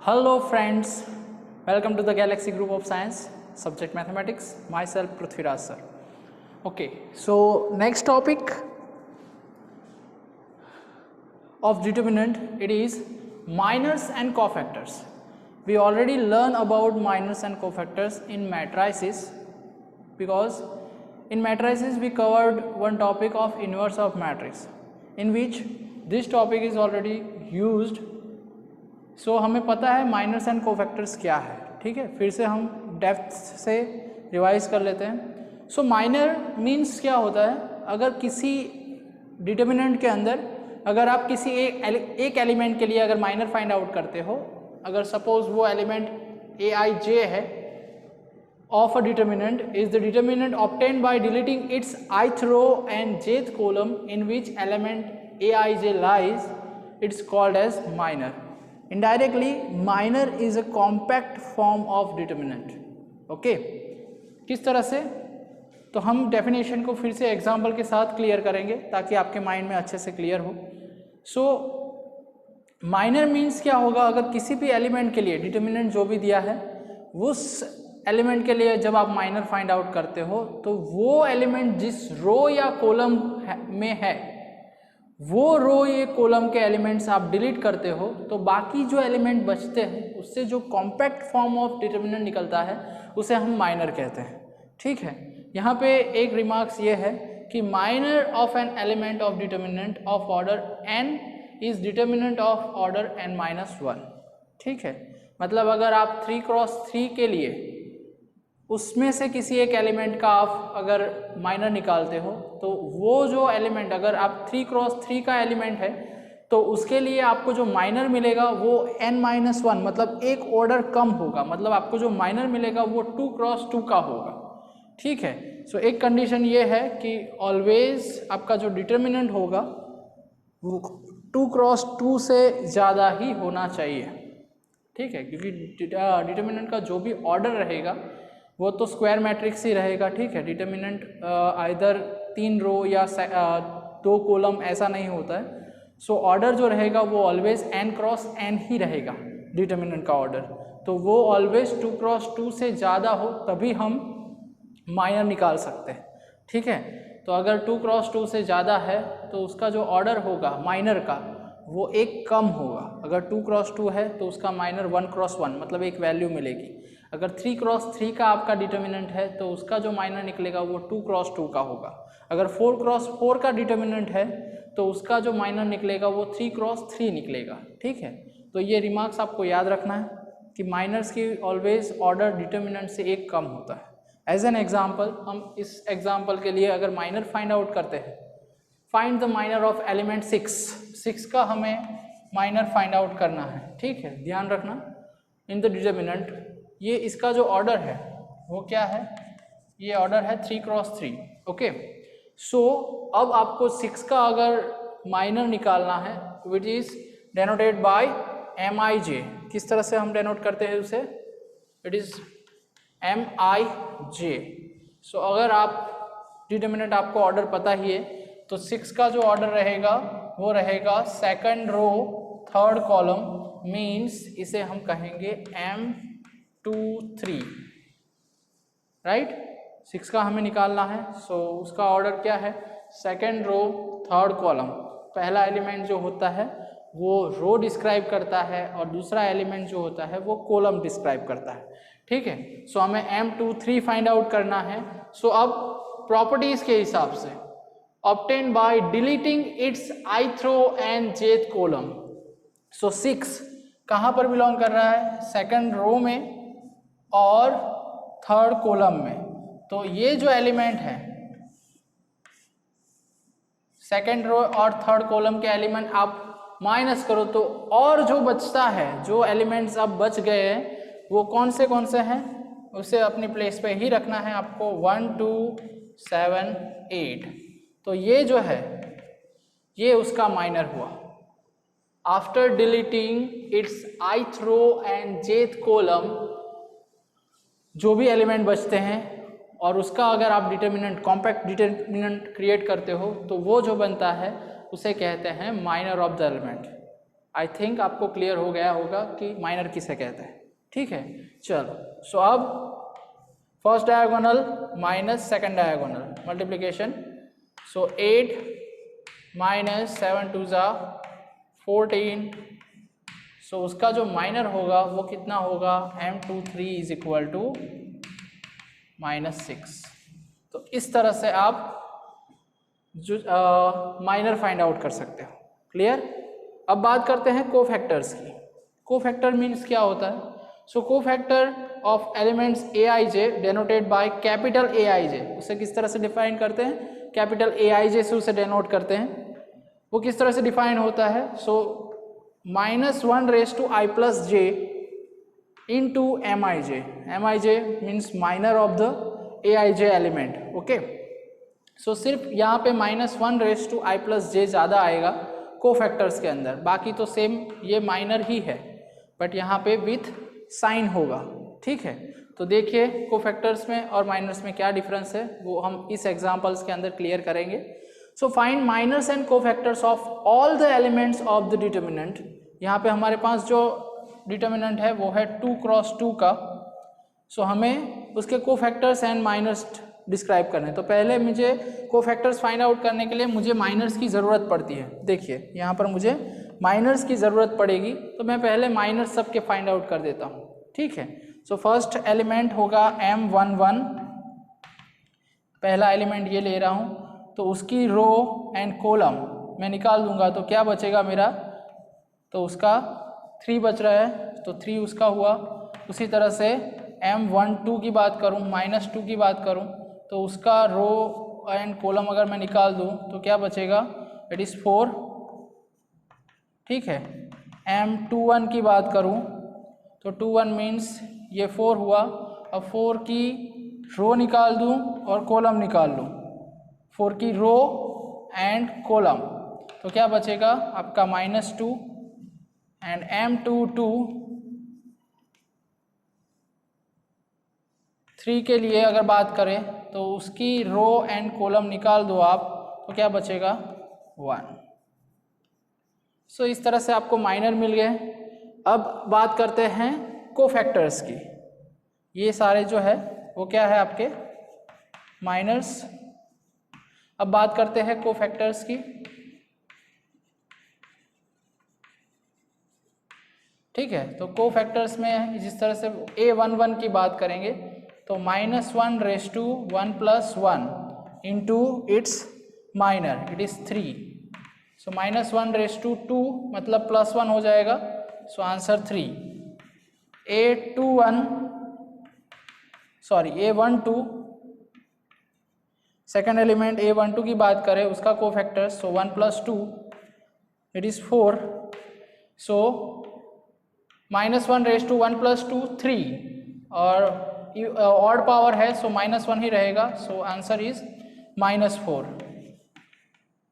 Hello friends, welcome to the Galaxy Group of Science, subject mathematics, myself Prithviraj sir. Okay, so next topic of determinant, it is minors and cofactors. We already learn about minors and cofactors in matrices because in matrices we covered one topic of inverse of matrix in which this topic is already used. सो हमें पता है miners and cofactors क्या है. ठीक है, फिर से हम डेप्थ से रिवाइज कर लेते हैं. सो माइनर मीन्स क्या होता है, अगर किसी डिटर्मिनेंट के अंदर अगर आप किसी एक एलिमेंट के लिए अगर माइनर फाइंड आउट करते हो, अगर सपोज वो एलिमेंट ए आई जे है of a determinant is the determinant obtained by deleting its ith row and jth column in which element aij lies, it's called as minor. Indirectly, minor is a compact form of determinant. Okay, किस तरह से, तो हम definition को फिर से example के साथ क्लियर करेंगे ताकि आपके माइंड में अच्छे से क्लियर हो. सो माइनर मीन्स क्या होगा, अगर किसी भी एलिमेंट के लिए डिटर्मिनेंट जो भी दिया है उस एलिमेंट के लिए जब आप माइनर फाइंड आउट करते हो तो वो एलिमेंट जिस रो या कॉलम में है वो रो या कॉलम के एलिमेंट्स आप डिलीट करते हो तो बाकी जो एलिमेंट बचते हैं उससे जो कॉम्पैक्ट फॉर्म ऑफ डिटर्मिनेंट निकलता है उसे हम माइनर कहते हैं. ठीक है, यहाँ पे एक रिमार्क्स ये है कि minor of an element of determinant of order n is determinant of order n-1. ठीक है, मतलब अगर आप 3x3 के लिए उसमें से किसी एक एलिमेंट का आप अगर माइनर निकालते हो तो वो जो एलिमेंट, अगर आप 3x3 का एलिमेंट है तो उसके लिए आपको जो माइनर मिलेगा वो n-1 मतलब एक ऑर्डर कम होगा, मतलब आपको जो माइनर मिलेगा वो 2x2 का होगा. ठीक है, सो एक कंडीशन ये है कि ऑलवेज आपका जो डिटर्मिनेंट होगा वो 2x2 से ज़्यादा ही होना चाहिए. ठीक है, क्योंकि डिटर्मिनेंट का जो भी ऑर्डर रहेगा वो तो स्क्वायर मैट्रिक्स ही रहेगा. ठीक है, डिटर्मिनेंट आइदर 3 रो या 2 कॉलम ऐसा नहीं होता है. सो ऑर्डर जो रहेगा वो ऑलवेज n×n ही रहेगा डिटर्मिनेंट का ऑर्डर, तो वो ऑलवेज 2x2 से ज़्यादा हो तभी हम माइनर निकाल सकते हैं. ठीक है, तो अगर 2x2 से ज़्यादा है तो उसका जो ऑर्डर होगा माइनर का वो एक कम होगा. अगर 2x2 है तो उसका माइनर 1×1 मतलब एक वैल्यू मिलेगी. अगर 3x3 का आपका डिटर्मिनेंट है तो उसका जो माइनर निकलेगा वो 2x2 का होगा. अगर 4x4 का डिटर्मिनेंट है तो उसका जो माइनर निकलेगा वो 3x3 निकलेगा. ठीक है, तो ये रिमार्क्स आपको याद रखना है कि माइनर्स की ऑलवेज ऑर्डर डिटर्मिनेंट से एक कम होता है. एज एन एग्जाम्पल, हम इस एग्जाम्पल के लिए अगर माइनर फाइंड आउट करते हैं, find the minor of element 6 का हमें माइनर फाइंड आउट करना है. ठीक है, ध्यान रखना इन द डिटर्मिनेंट ये इसका जो ऑर्डर है वो क्या है, ये ऑर्डर है 3x3. ओके, सो अब आपको 6 का अगर माइनर निकालना है which is denoted by Mij. किस तरह से हम डेनोट करते हैं उसे, इट इज Mij. सो अगर आप डिटर्मिनेंट आपको ऑर्डर पता ही है तो 6 का जो ऑर्डर रहेगा वो रहेगा second row third column, means इसे हम कहेंगे M2 3. राइट, 6 का हमें निकालना है. सो उसका ऑर्डर क्या है, सेकंड रो थर्ड कॉलम. पहला एलिमेंट जो होता है वो रो डिस्क्राइब करता है और दूसरा एलिमेंट जो होता है वो कॉलम डिस्क्राइब करता है. ठीक है, सो हमें M2 फाइंड आउट करना है. सो अब प्रॉपर्टीज के हिसाब से obtained by deleting its ith row and jth column. सो 6 कहाँ पर बिलोंग कर रहा है, सेकंड रो में और थर्ड कॉलम में. तो ये जो एलिमेंट है सेकंड रो और थर्ड कॉलम के एलिमेंट आप माइनस करो तो और जो बचता है, जो एलिमेंट्स अब बच गए हैं वो कौन से हैं, उसे अपनी प्लेस पे ही रखना है आपको. 1 2 7 8. तो ये जो है ये उसका माइनर हुआ. After deleting it's ith row and jth column, जो भी एलिमेंट बचते हैं और उसका अगर आप डिटर्मिनेंट कॉम्पैक्ट डिटर्मिनेंट क्रिएट करते हो तो वो जो बनता है उसे कहते हैं minor of the element. I think आपको क्लियर हो गया होगा कि माइनर किसे कहते हैं। ठीक है, चलो। सो अब first diagonal minus second diagonal multiplication. So 8 minus 7 2 ज़ा 14। सो उसका जो माइनर होगा वो कितना होगा, m23 इज इक्वल टू -6। तो इस तरह से आप जो माइनर फाइंड आउट कर सकते हो। क्लियर। अब बात करते हैं कोफैक्टर्स की। कोफैक्टर मीन्स क्या होता है? So cofactor of elements aij denoted by capital aij, उसे किस तरह से डिफाइन करते हैं? कैपिटल aij से उसे डेनोट करते हैं। वो किस तरह से डिफाइन होता है? So -1 raise to i plus j into mij। mij means minor of the aij element. Okay, so सिर्फ यहाँ पे -1 raise to i plus J ज़्यादा आएगा कोफैक्टर्स के अंदर, बाकी तो सेम ये माइनर ही है, बट यहाँ पे विथ साइन होगा। ठीक है, तो देखिए कोफैक्टर्स में और माइनर्स में क्या डिफरेंस है वो हम इस एग्जांपल्स के अंदर क्लियर करेंगे। So find minors and cofactors of all the elements of the determinant. यहाँ पे हमारे पास जो डिटर्मिनेंट है वो है 2 क्रॉस 2 का। सो हमें उसके कोफैक्टर्स एंड माइनर्स डिस्क्राइब करने हैं। तो पहले मुझे कोफैक्टर्स फाइंड आउट करने के लिए मुझे माइनर्स की ज़रूरत पड़ती है। देखिए यहाँ पर मुझे माइनर्स की ज़रूरत पड़ेगी, तो मैं पहले माइनर्स सबके फाइंड आउट कर देता हूँ। ठीक है, सो फर्स्ट एलिमेंट होगा m11, पहला एलिमेंट ये ले रहा हूँ, तो उसकी रो एंड कॉलम मैं निकाल दूंगा, तो क्या बचेगा मेरा? तो उसका 3 बच रहा है, तो 3 उसका हुआ। उसी तरह से m12 की बात करूँ, -2 की बात करूँ, तो उसका रो एंड कॉलम अगर मैं निकाल दूँ तो क्या बचेगा? It is 4। ठीक है, m21 की बात करूँ तो 21 मीन्स ये 4 हुआ। अब 4 की रो निकाल दूँ और कॉलम निकाल लूँ, 4 की रो एंड कॉलम, तो क्या बचेगा आपका? -2। एंड m22 3 के लिए अगर बात करें तो उसकी रो एंड कॉलम निकाल दो आप, तो क्या बचेगा? 1। सो इस तरह से आपको माइनर मिल गए। अब बात करते हैं कोफैक्टर्स की। ये सारे जो है वो क्या है आपके? माइनर्स। अब बात करते हैं कोफैक्टर्स की। ठीक है, तो कोफैक्टर्स में जिस तरह से a11 की बात करेंगे तो -1 raise to 1 + 1 into its minor, it is 3। So -1 raise to 2 मतलब +1 हो जाएगा, so answer 3। a12 second element a12 की बात करें, उसका cofactors, so 1 + 2 it is 4। So -1 raise to 1 + 2 3, और ऑड पावर है सो -1 ही रहेगा, सो आंसर इज -4।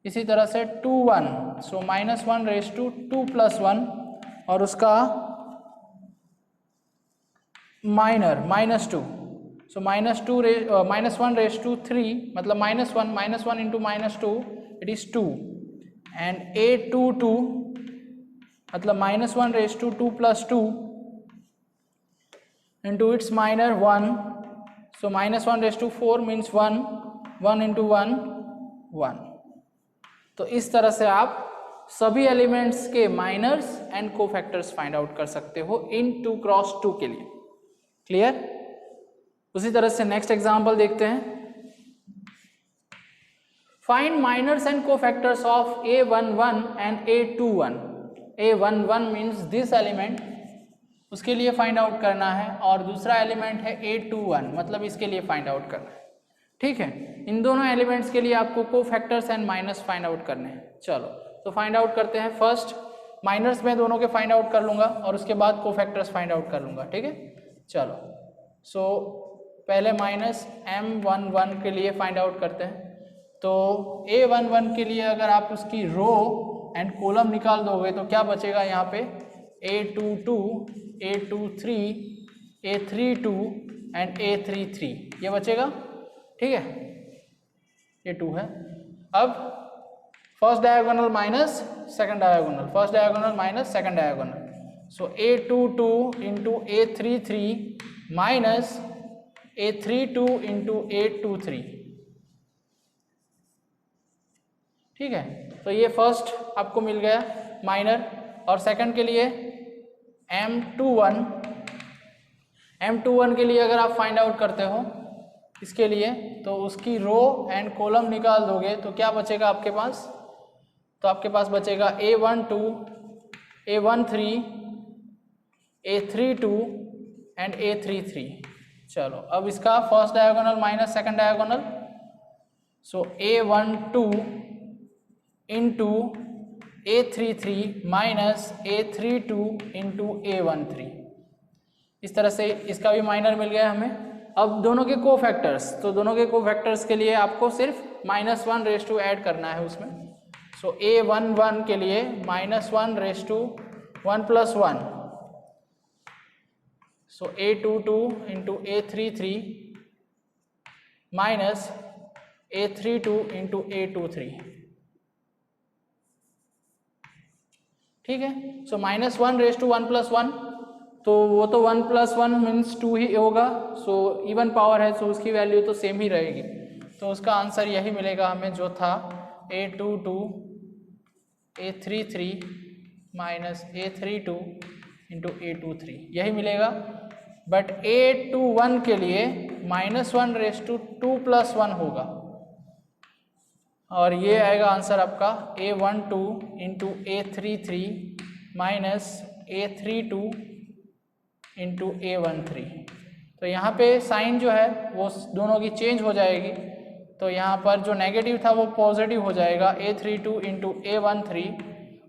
इसी तरह से 2 1, सो -1 रेज टू 2 + 1, और उसका माइनर -2, सो -1 रेज टू 3 मतलब -1 into -2 it is 2। And a22 मतलब -1 raise to 2 + 2 into its minor 1, so -1 raise to 4 means 1, 1 into 1 1। तो इस तरह से आप सभी एलिमेंट्स के minors and cofactors find out कर सकते हो इन 2 क्रॉस 2 के लिए। क्लियर। उसी तरह से नेक्स्ट एग्जांपल देखते हैं। Find minors and cofactors of a11 and a21। a11 means this element, उसके लिए फाइंड आउट करना है, और दूसरा एलिमेंट है a21 मतलब इसके लिए फाइंड आउट करना है। ठीक है, इन दोनों एलिमेंट्स के लिए आपको cofactors and minors find out करने हैं। चलो तो फाइंड आउट करते हैं। फर्स्ट माइनर्स में दोनों के फाइंड आउट कर लूँगा और उसके बाद कोफैक्टर्स फाइंड आउट कर लूँगा। ठीक है, चलो। सो पहले -m11 के लिए फाइंड आउट करते हैं। तो a11 के लिए अगर आप उसकी रो एंड कॉलम निकाल दोगे तो क्या बचेगा यहाँ पे? a22, a23, a32 and a33 ये बचेगा। ठीक है, ये 2 है। अब first diagonal minus second diagonal, first diagonal minus second diagonal. So A22 into A33 minus A32 into A23. ठीक है, तो ये फर्स्ट आपको मिल गया माइनर. और सेकंड के लिए M21 के लिए अगर आप फाइंड आउट करते हो इसके लिए, तो उसकी रो एंड कॉलम निकाल दोगे तो क्या बचेगा आपके पास? तो आपके पास बचेगा A12, A13, A32 and A33. चलो अब इसका first diagonal minus second diagonal. So A12 into A33 minus A32 into A13. इस तरह से इसका भी माइनर मिल गया हमें. अब दोनों के कोफैक्टर्स, तो दोनों के कोफैक्टर्स के लिए आपको सिर्फ -1 रेज़ टू ऐड करना है उसमें. सो A11 के लिए -1 raise to 1 + 1. So A22 into A33 minus A32 into A23. ठीक है, सो -1 रेज़ टू 1 + 1, तो वो तो 1 + 1 मीन्स 2 ही होगा. सो इवन पावर है, सो उसकी वैल्यू तो सेम ही रहेगी. तो उसका आंसर यही मिलेगा हमें जो था A22 A33 minus A32 into A23, यही मिलेगा. बट A21 के लिए -1 रेज़ टू 2 + 1 होगा, और ये आएगा आंसर आपका A12 into A33 minus A32 into A13. तो यहाँ पे साइन जो है वो दोनों की चेंज हो जाएगी. तो यहाँ पर जो नेगेटिव था वो पॉजिटिव हो जाएगा A32 इंटू A13,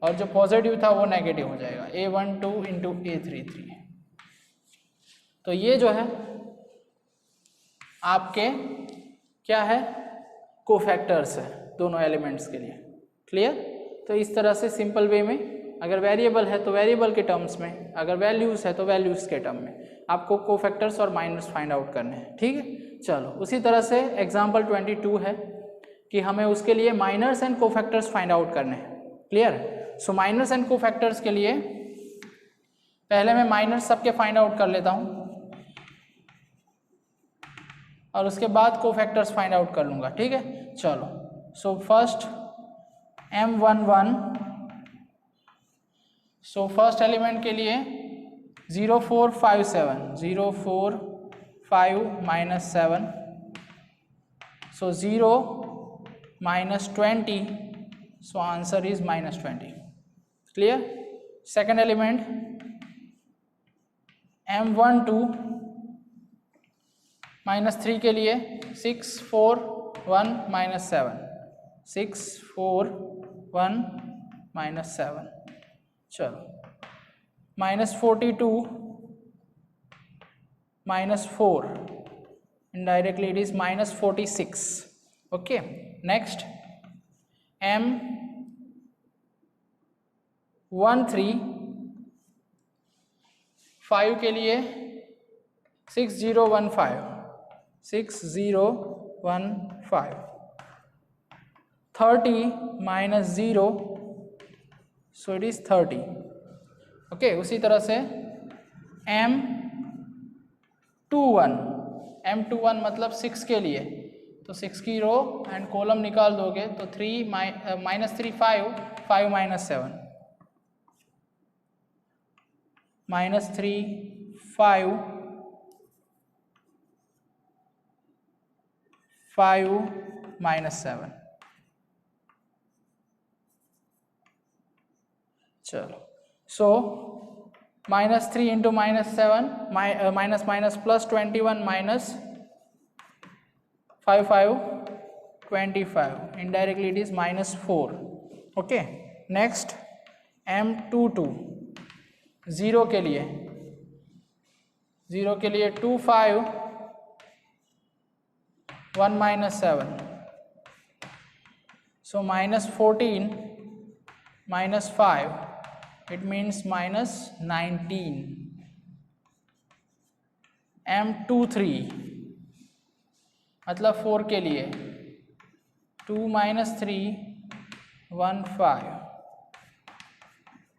और जो पॉजिटिव था वो नेगेटिव हो जाएगा A12 इंटू A33. तो ये जो है आपके क्या है, कोफैक्टर्स है दोनों एलिमेंट्स के लिए. क्लियर? तो इस तरह से सिंपल वे में, अगर वेरिएबल है तो वेरिएबल के टर्म्स में, अगर वैल्यूज़ है तो वैल्यूज़ के टर्म में आपको कोफैक्टर्स और माइनस फाइंड आउट करने हैं. ठीक है, चलो उसी तरह से एग्जाम्पल 22 है कि हमें उसके लिए minors and cofactors find out करने हैं. Clear? So minors and cofactors के लिए पहले मैं माइनर्स सबके फाइंड आउट कर लेता हूँ, और उसके बाद कोफैक्टर्स फाइंड आउट कर लूँगा. ठीक है, चलो. So first M11, so first element के लिए 0 4 5 7, 0 4 5 minus 7. So 0 -20, so answer is -20. Clear? Second element M12 -3 के लिए 6 4 1 -7, 6 4 1 -7. चलो -42 -4, indirectly it is -46. okay, next M13 5 के लिए 6015, 6015. 30 -0, so it is 30. ओके, उसी तरह से M21 मतलब 6 के लिए, तो 6 की रो एंड कॉलम निकाल दोगे तो 3 -3 5 5 -7, -3 5 5 -7. चलो, सो -3 into -7 minus minus plus 21 minus 5 5 25, indirectly it is -4. Okay, next M22 0 के लिए 2 5 1 -7, so -14 -5, it means -19. M23 मतलब 4 के लिए 2 -3 15,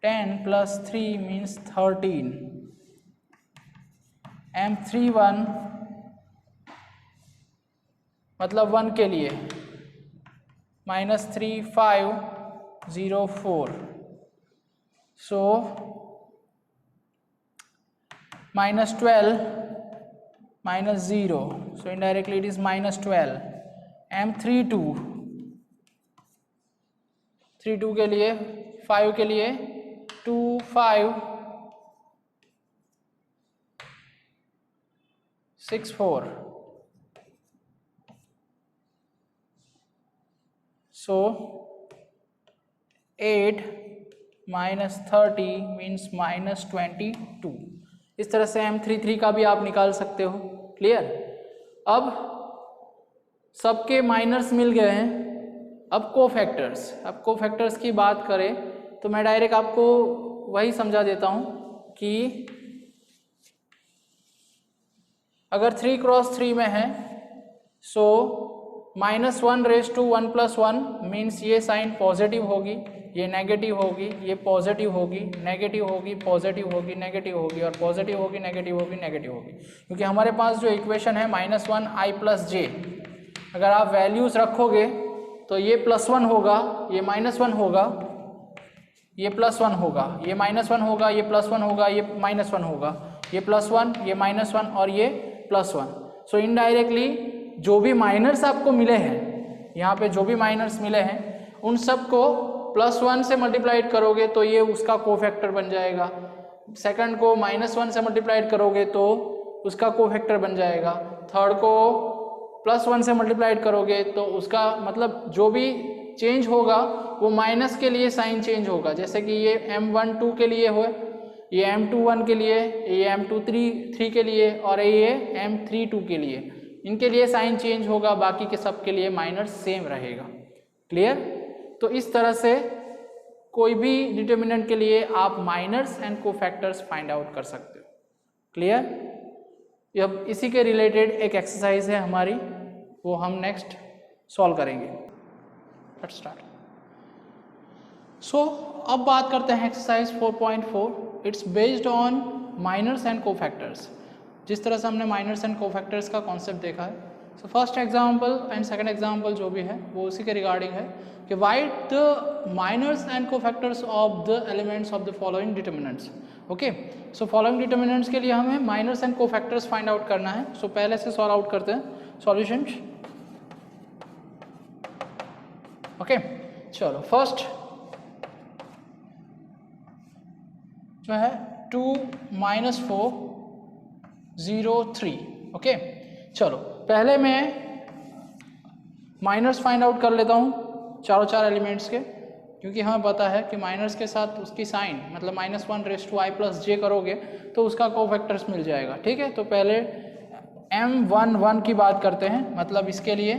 10 plus 3 means 13, M31 मतलब 1 के लिए -3504, so -12 -0, so indirectly it is -12, M32 32 के लिए 5 के लिए 2564, so 8 minus 30 means -22। इस तरह से M33 का भी आप निकाल सकते हो। क्लियर? अब सबके माइनर्स मिल गए हैं, अब कोफैक्टर्स की बात करें तो मैं डायरेक्ट आपको वही समझा देता हूं कि अगर 3 क्रॉस 3 में है सो -1 + 1 मीन्स ये साइन पॉजिटिव होगी, ये नेगेटिव होगी, ये पॉजिटिव होगी, नेगेटिव होगी, पॉजिटिव होगी, नेगेटिव होगी, और पॉजिटिव होगी, नेगेटिव होगी, नेगेटिव होगी। क्योंकि हमारे पास जो इक्वेशन है -1i + j, अगर आप वैल्यूज रखोगे तो ये +1 होगा, ये -1 होगा, ये +1 होगा, ये -1 होगा, ये +1 होगा, ये -1 होगा, ये +1, ये -1 और ये +1। सो इनडायरेक्टली जो भी माइनर्स आपको मिले हैं, यहाँ पे जो भी माइनर्स मिले हैं उन सब को +1 से मल्टीप्लाइड करोगे तो ये उसका कोफैक्टर बन जाएगा, सेकंड को -1 से मल्टीप्लाइड करोगे तो उसका कोफैक्टर बन जाएगा, थर्ड को +1 से मल्टीप्लाइड करोगे तो उसका मतलब जो भी चेंज होगा वो माइनस के लिए साइन चेंज होगा। जैसे कि ये M12 के लिए हो, ये M21 के लिए, ये M23 के लिए और ये M32 के लिए, इनके लिए साइन चेंज होगा, बाकी के सब के लिए माइनर सेम रहेगा। क्लियर? तो इस तरह से कोई भी डिटर्मिनेंट के लिए आप minors and cofactors find out कर सकते हो। क्लियर? अब इसी के रिलेटेड एक एक्सरसाइज है हमारी, वो हम नेक्स्ट सॉल्व करेंगे। Let's start. सो अब बात करते हैं exercise 4.4। It's based on minors and cofactors. जिस तरह से हमने माइनर्स एंड कोफैक्टर्स का कॉन्सेप्ट देखा है, so first example and second example जो भी है वो उसी के रिगार्डिंग है कि right the minors and cofactors of the elements of the following determinants. Okay, so following determinants के लिए हमें minors and cofactors find out करना है। सो पहले से सॉल्व आउट करते हैं सॉल्यूशन। ओके, चलो फर्स्ट जो है 2 - 4 0 3। ओके, चलो पहले मैं माइनर्स फाइंड आउट कर लेता हूँ चारों एलिमेंट्स के, क्योंकि हमें पता है कि माइनर्स के साथ उसकी साइन मतलब -1 + j करोगे तो उसका कोफैक्टर्स मिल जाएगा। ठीक है, तो पहले M11 की बात करते हैं, मतलब इसके लिए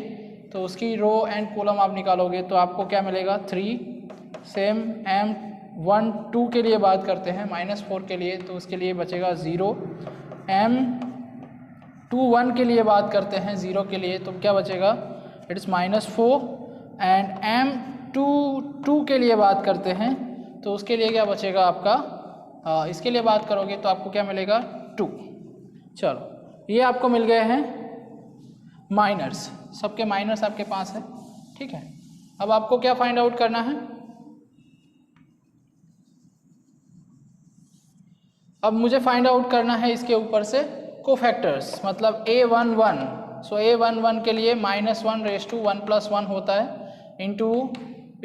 तो उसकी रो एंड कॉलम आप निकालोगे तो आपको क्या मिलेगा 3। सेम M12 के लिए बात करते हैं -4 के लिए, तो उसके लिए बचेगा 0। M21 के लिए बात करते हैं 0 के लिए, तो क्या बचेगा इट इज़ -4। एंड M22 के लिए बात करते हैं तो उसके लिए क्या बचेगा आपका, इसके लिए बात करोगे तो आपको क्या मिलेगा 2। चलो ये आपको मिल गए हैं माइनर्स, सबके माइनर्स आपके पास है। ठीक है, अब आपको क्या फाइंड आउट करना है, अब मुझे फाइंड आउट करना है इसके ऊपर से कोफैक्टर्स, मतलब A11। सो A11 के लिए -1 + 1 + 1 होता है इंटू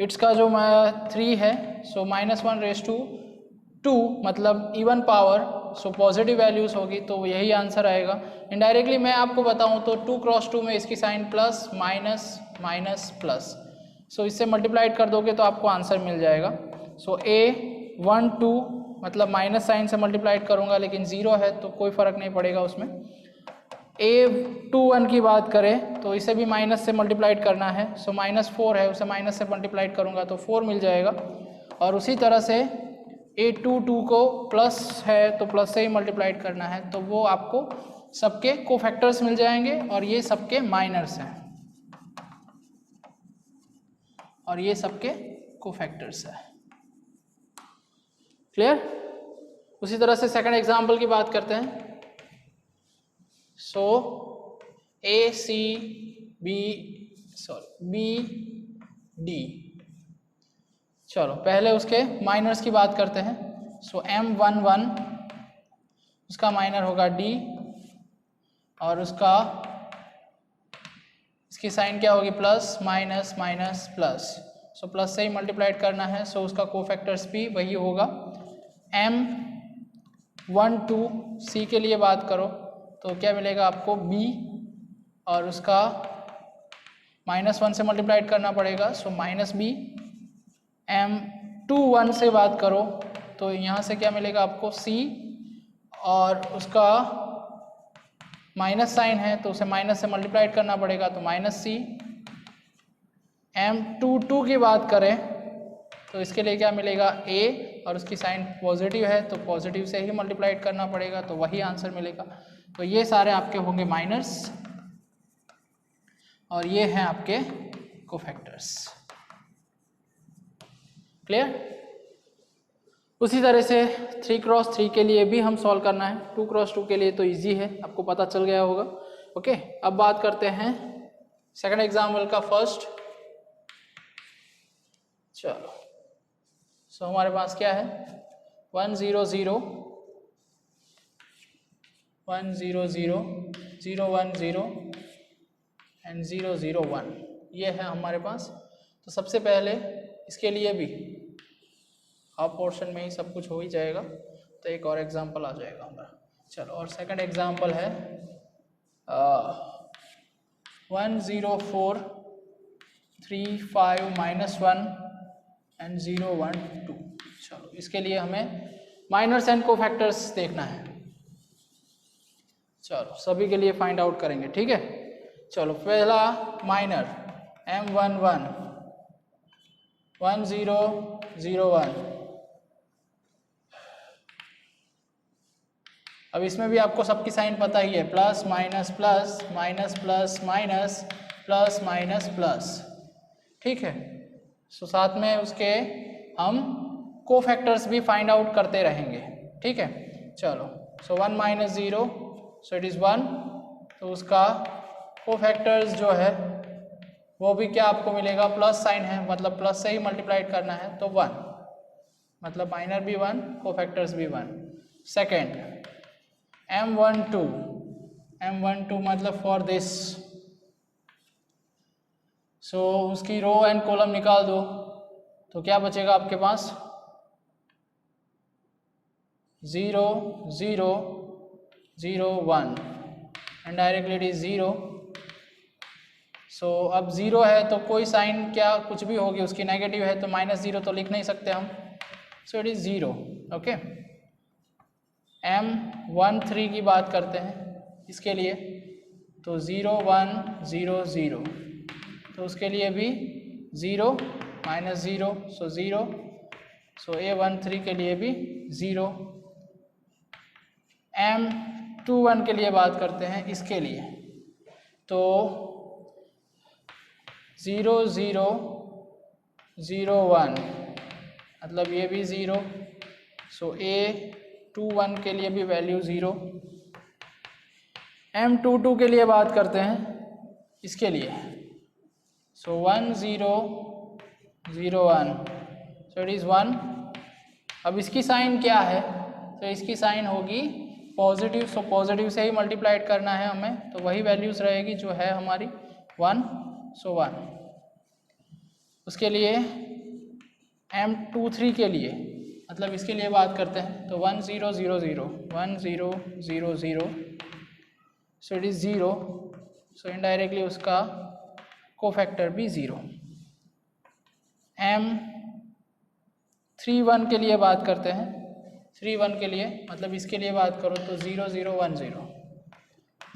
इट्स का जो 3 है, सो -1 / 2 मतलब even power, so positive values होगी तो यही आंसर आएगा। इनडायरेक्टली मैं आपको बताऊं तो 2 × 2 में इसकी साइन प्लस माइनस प्लस, सो इससे मल्टीप्लाइड कर दोगे तो आपको आंसर मिल जाएगा। सो A12 मतलब माइनस साइन से मल्टीप्लाइड करूंगा, लेकिन 0 है तो कोई फ़र्क नहीं पड़ेगा उसमें। A21 की बात करें तो इसे भी माइनस से मल्टीप्लाइड करना है, सो -4 है, उसे माइनस से मल्टीप्लाइड करूंगा तो 4 मिल जाएगा। और उसी तरह से A22 को प्लस है तो प्लस से ही मल्टीप्लाइड करना है, तो वो आपको सबके कोफैक्टर्स मिल जाएंगे और ये सबके माइनर्स हैं और ये सबके कोफैक्टर्स है। क्लियर? उसी तरह से सेकंड एग्जांपल की बात करते हैं। सो बी डी। चलो पहले उसके माइनर्स की बात करते हैं। सो M11 उसका माइनर होगा D और उसका इसकी साइन क्या होगी plus minus minus plus. So plus से ही मल्टीप्लाइड करना है, सो उसका कोफैक्टर्स भी वही होगा। M12 C के लिए बात करो तो क्या मिलेगा आपको B और उसका -1 से मल्टीप्लाइड करना पड़ेगा, सो -B। M21 से बात करो तो यहाँ से क्या मिलेगा आपको C और उसका माइनस साइन है तो उसे माइनस से मल्टीप्लाइड करना पड़ेगा तो -C। M22 की बात करें तो इसके लिए क्या मिलेगा A और उसकी साइन पॉजिटिव है तो पॉजिटिव से ही मल्टीप्लाइड करना पड़ेगा तो वही आंसर मिलेगा। तो ये सारे आपके होंगे माइनर्स और ये हैं आपके कोफैक्टर्स। क्लियर? उसी तरह से 3x3 के लिए भी हम सॉल्व करना है। 2x2 के लिए तो इजी है, आपको पता चल गया होगा। ओके, अब बात करते हैं सेकंड एग्जाम्पल का फर्स्ट। चलो सो हमारे पास क्या है 1 0 0 1 0 0 0 1 0 एंड 0 0 1 ये है हमारे पास। तो सबसे पहले इसके लिए भी हाफ पोर्शन में ही सब कुछ हो ही जाएगा, तो एक और एग्जांपल आ जाएगा हमारा। चलो, और सेकंड एग्जांपल है 1 0 4 3 5 -1 एंड 0 1 2। चलो इसके लिए हमें माइनर्स एंड कोफैक्टर्स देखना है। चलो सभी के लिए फाइंड आउट करेंगे, ठीक है। चलो पहला माइनर M11 1 0 0 1। अब इसमें भी आपको सबकी साइन पता ही है, plus minus plus minus plus minus plus minus plus, ठीक है। सो साथ में उसके हम कोफैक्टर्स भी फाइंड आउट करते रहेंगे, ठीक है। चलो सो 1 - 0 सो इट इज़ 1। तो उसका कोफैक्टर्स जो है वो भी क्या आपको मिलेगा, प्लस साइन है मतलब प्लस से ही मल्टीप्लाइड करना है तो 1, मतलब माइनर भी 1 कोफैक्टर्स भी 1। सेकेंड M12 मतलब फॉर दिस। सो उसकी रो एंड कॉलम निकाल दो तो क्या बचेगा आपके पास 0 0 0 1 एंड डायरेक्टली इट इज 0। सो अब 0 है तो कोई साइन क्या कुछ भी होगी उसकी नेगेटिव है तो -0 तो लिख नहीं सकते हम, so it is 0। Okay, M13 की बात करते हैं इसके लिए तो 0 1 0 0, तो उसके लिए भी 0 -0 सो 0। सो A13 के लिए भी 0। M21 के लिए बात करते हैं इसके लिए तो 0 0 0 1 मतलब ये भी 0। सो A21 के लिए भी वैल्यू 0। M22 के लिए बात करते हैं इसके लिए सो 1 0 0 1 सो इट इज़ 1। अब इसकी साइन क्या है, तो इसकी साइन होगी पॉजिटिव, सो पॉजिटिव से ही मल्टीप्लाइड करना है हमें तो वही वैल्यूज़ रहेगी जो है हमारी 1, सो 1। उसके लिए M23 के लिए मतलब इसके लिए बात करते हैं तो 1 0 0 0 1 0 0 0 so it is 0। So indirectly उसका कोफैक्टर भी 0। M31 के लिए बात करते हैं 31 के लिए मतलब इसके लिए बात करो तो 0 0 1 0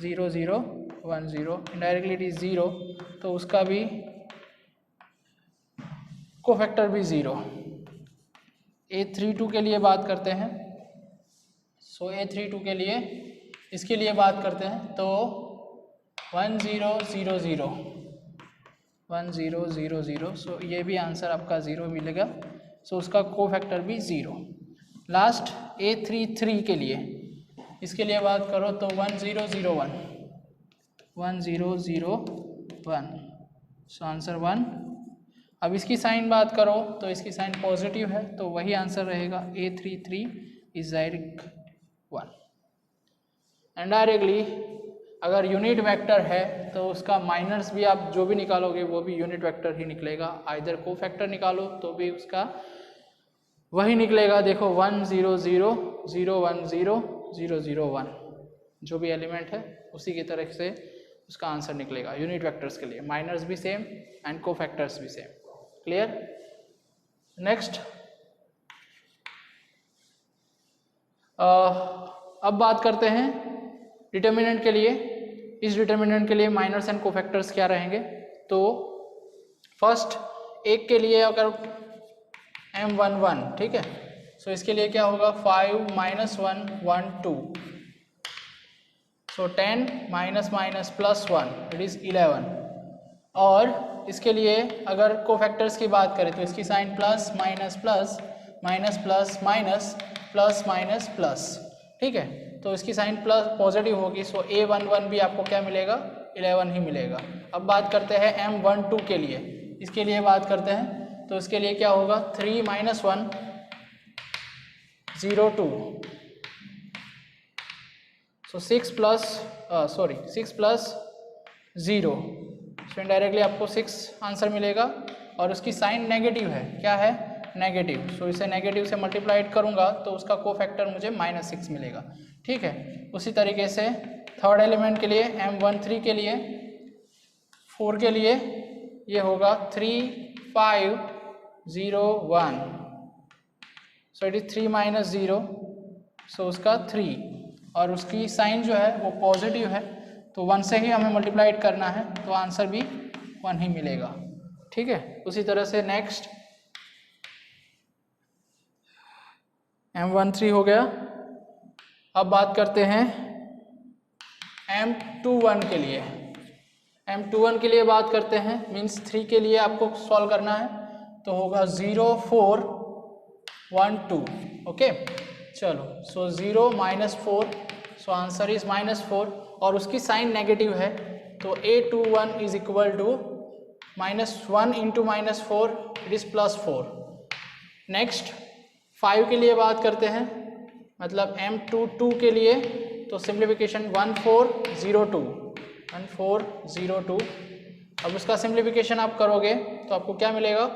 0 0 1 0 इनडायरेक्टली इट इज 0 तो उसका भी कोफैक्टर भी 0। A32 के लिए बात करते हैं सो A32 के लिए इसके लिए बात करते हैं तो 1 0 0 0 1 0 0 0, सो ये भी आंसर आपका 0 मिलेगा, सो उसका कोफैक्टर भी 0। लास्ट A33 के लिए, इसके लिए बात करो तो 1 0 0 1, 1 0 0 1, सो आंसर 1। अब इसकी साइन बात करो तो इसकी साइन पॉजिटिव है, तो वही आंसर रहेगा A33 is direct 1। And directly अगर यूनिट वेक्टर है तो उसका माइनस भी आप जो भी निकालोगे वो भी यूनिट वेक्टर ही निकलेगा। आइदर कोफैक्टर निकालो तो भी उसका वही निकलेगा। देखो 1 0 0 0 1 0 0 0 1, जो भी एलिमेंट है उसी की तरह से उसका आंसर निकलेगा यूनिट वेक्टर्स के लिए। माइनस भी सेम एंड कोफैक्टर्स भी सेम। क्लियर? नेक्स्ट अब बात करते हैं डिटर्मिनेंट के लिए। इस डिटर्मिनेंट के लिए माइनर्स एंड कोफैक्टर्स क्या रहेंगे? तो फर्स्ट एक के लिए अगर M11, ठीक है, सो इसके लिए क्या होगा 5 -1 1 2, सो 10 माइनस प्लस 1 इट इज 11। और इसके लिए अगर कोफैक्टर्स की बात करें तो इसकी sign plus minus plus minus plus minus plus minus plus, ठीक है, तो इसकी साइन प्लस पॉजिटिव होगी, सो A11 भी आपको क्या मिलेगा 11 ही मिलेगा। अब बात करते हैं M12 के लिए, इसके लिए बात करते हैं तो इसके लिए क्या होगा 3 - 1 0 2, सो 6 प्लस 0, सो इनडायरेक्टली आपको 6 आंसर मिलेगा। और उसकी साइन नेगेटिव है, क्या है नेगेटिव, सो इसे नेगेटिव से मल्टीप्लाइड करूंगा तो उसका कोफैक्टर मुझे -6 मिलेगा, ठीक है। उसी तरीके से थर्ड एलिमेंट के लिए M13 के लिए 4 के लिए ये होगा 3 5 0 1, सो इट इज 3 - 0, सो उसका 3, और उसकी साइन जो है वो पॉजिटिव है, तो 1 से ही हमें मल्टीप्लाइड करना है, तो आंसर भी 1 ही मिलेगा, ठीक है। उसी तरह से नेक्स्ट M13 हो गया। अब बात करते हैं M21 के लिए। M21 के लिए बात करते हैं, मीन्स 3 के लिए आपको सॉल्व करना है, तो होगा 0 4 1 2, ओके। चलो, सो 0 -4, सो आंसर इज -4, और उसकी साइन नेगेटिव है, तो A21 is equal to -1 × -4 it is +4। Next 5 के लिए बात करते हैं, मतलब M22 के लिए, तो सिंप्लीफिकेशन 1 4 0 2, 1 4 0 2। अब उसका सिंप्लीफिकेशन आप करोगे तो आपको क्या मिलेगा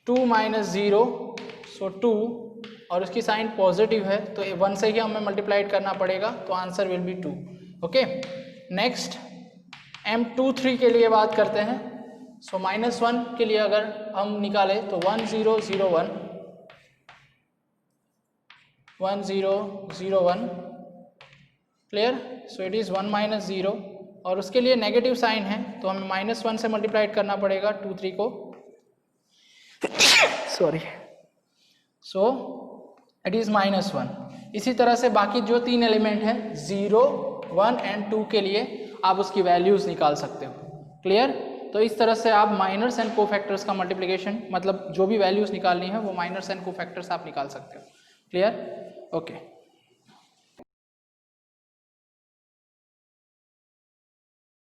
2 - 0, सो 2, और उसकी साइन पॉजिटिव है, तो 1 से ही हमें मल्टीप्लाइड करना पड़ेगा, तो answer will be 2, okay. Next M23 के लिए बात करते हैं, सो -1 के लिए अगर हम निकालें तो 1 0 0 1, 1 0 0 1, क्लियर, सो इट इज़ 1 - 0, और उसके लिए नेगेटिव साइन है, तो हमें -1 से मल्टीप्लाइड करना पड़ेगा 2 3 को, सॉरी, सो इट इज़ -1। इसी तरह से बाकी जो 3 एलिमेंट हैं 0 1 एंड 2 के लिए आप उसकी वैल्यूज़ निकाल सकते हो, क्लियर। तो इस तरह से आप माइनर्स एंड कोफैक्टर्स का मल्टीप्लिकेशन, मतलब जो भी वैल्यूज़ निकालनी है वो माइनर्स एंड कोफैक्टर्स आप निकाल सकते हो, क्लियर, ओके।